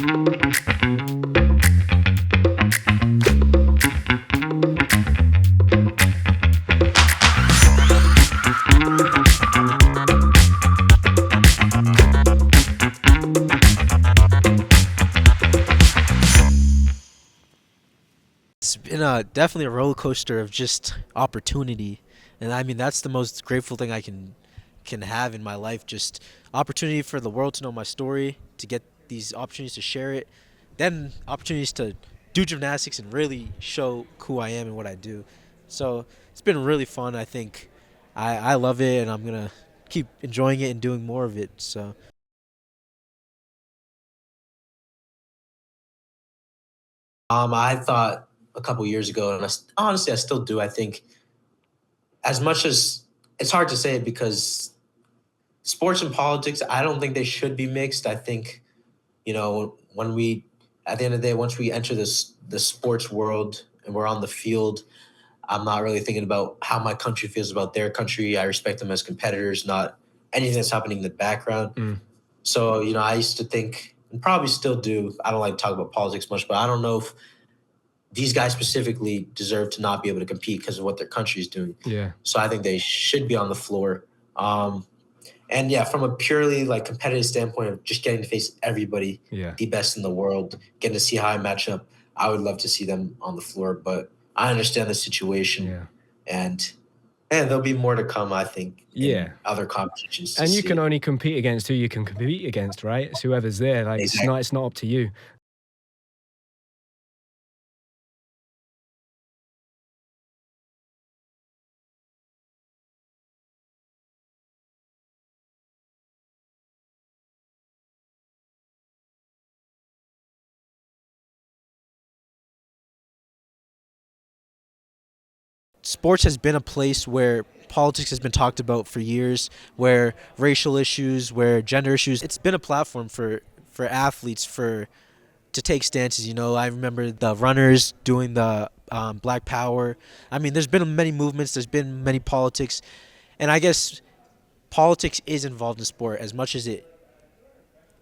It's been definitely a roller coaster of just opportunity, and I mean that's the most grateful thing I can have in my life. Just opportunity for the world to know my story, to get these opportunities to share it, then opportunities to do gymnastics and really show who I am and what I do. So it's been really fun. I think I love it, and I'm gonna keep enjoying it and doing more of it. So. I thought a couple years ago, and honestly, I still do. I think as much as it's hard to say it because sports and politics, I don't think they should be mixed. I think when we at the end of the day, once we enter the sports world and we're on the field, I'm not really thinking about how my country feels about their country. I respect them as competitors, not anything that's happening in the background. Mm. So, I used to think, and probably still do, I don't like to talk about politics much, but I don't know if these guys specifically deserve to not be able to compete because of what their country is doing. Yeah. So I think they should be on the floor. And yeah, from a purely like competitive standpoint of just getting to face everybody, Yeah. the best in the world, getting to see how I match up, I would love to see them on the floor. But I understand the situation, Yeah. and there'll be more to come. I think Yeah. in other competitions to And you see can it. only compete against who you can compete against, right? It's whoever's there. Like Exactly. it's not up to you. Sports has been a place where politics has been talked about for years, where racial issues, where gender issues, it's been a platform for athletes to take stances. I remember the runners doing the Black Power. I mean, there's been many movements, there's been many politics, and I guess politics is involved in sport as much as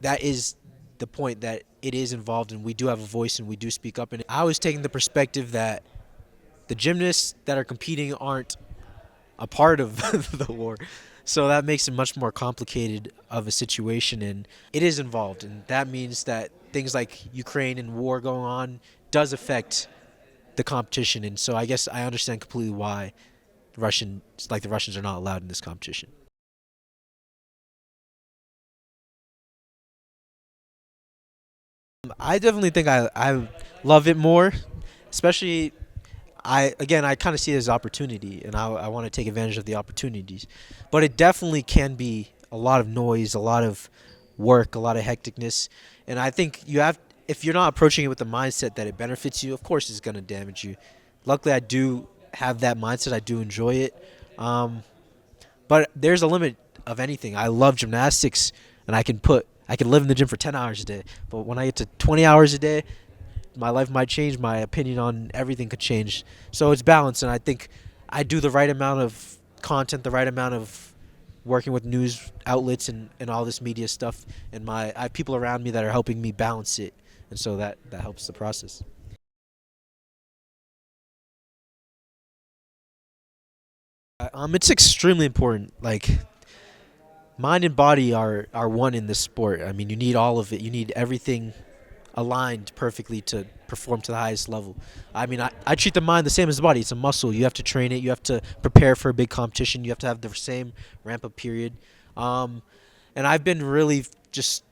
that is the point that it is involved and we do have a voice and we do speak up. And I was taking the perspective that the gymnasts that are competing aren't a part of the war. So that makes it much more complicated of a situation, and it is involved, and that means that things like Ukraine and war going on does affect the competition, and so I guess I understand completely why the Russians are not allowed in this competition. I definitely think I love it more, especially I kind of see it as opportunity, and I want to take advantage of the opportunities. But it definitely can be a lot of noise, a lot of work, a lot of hecticness, and I think if you're not approaching it with the mindset that it benefits you, of course it's going to damage you. Luckily, I do have that mindset. I do enjoy it, but there's a limit of anything. I love gymnastics, and I can live in the gym for 10 hours a day. But when I get to 20 hours a day, my life might change. My opinion on everything could change. So it's balanced, and I think I do the right amount of content, the right amount of working with news outlets and all this media stuff, and I have people around me that are helping me balance it, and so that helps the process. It's extremely important. Like mind and body are one in this sport. I mean, you need all of it. You need everything aligned perfectly to perform to the highest level. I mean, I treat the mind the same as the body. It's a muscle. You have to train it. You have to prepare for a big competition. You have to have the same ramp up period. Um, and I've been really just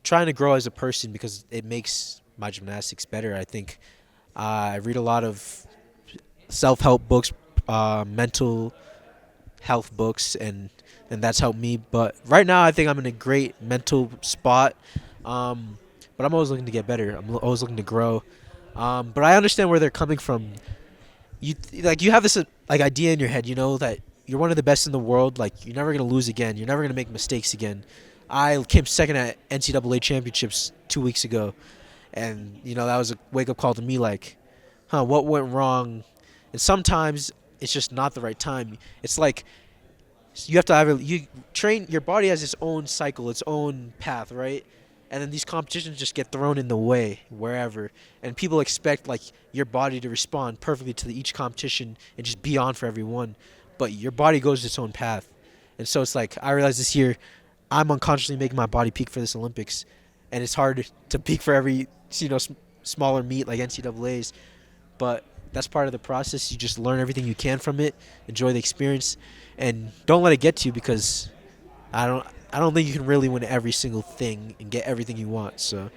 trying to grow as a person because it makes my gymnastics better. I think I read a lot of self help books, mental health books, and that's helped me. But right now, I think I'm in a great mental spot. But I'm always looking to get better. I'm always looking to grow. But I understand where they're coming from. You have this like idea in your head, that you're one of the best in the world. Like you're never gonna lose again. You're never gonna make mistakes again. I came second at NCAA championships 2 weeks ago, and that was a wake up call to me. Like, what went wrong? And sometimes it's just not the right time. It's like you have to you train your body has its own cycle, its own path, right? and then these competitions just get thrown in the way wherever, and people expect like your body to respond perfectly to each competition and just be on for every one, but your body goes its own path, and so it's like I realized this year I'm unconsciously making my body peak for this Olympics, and it's hard to peak for every smaller meet like NCAA's, but that's part of the process. You just learn everything you can from it, enjoy the experience, and don't let it get to you because I don't I don't think you can really win every single thing and get everything you want. So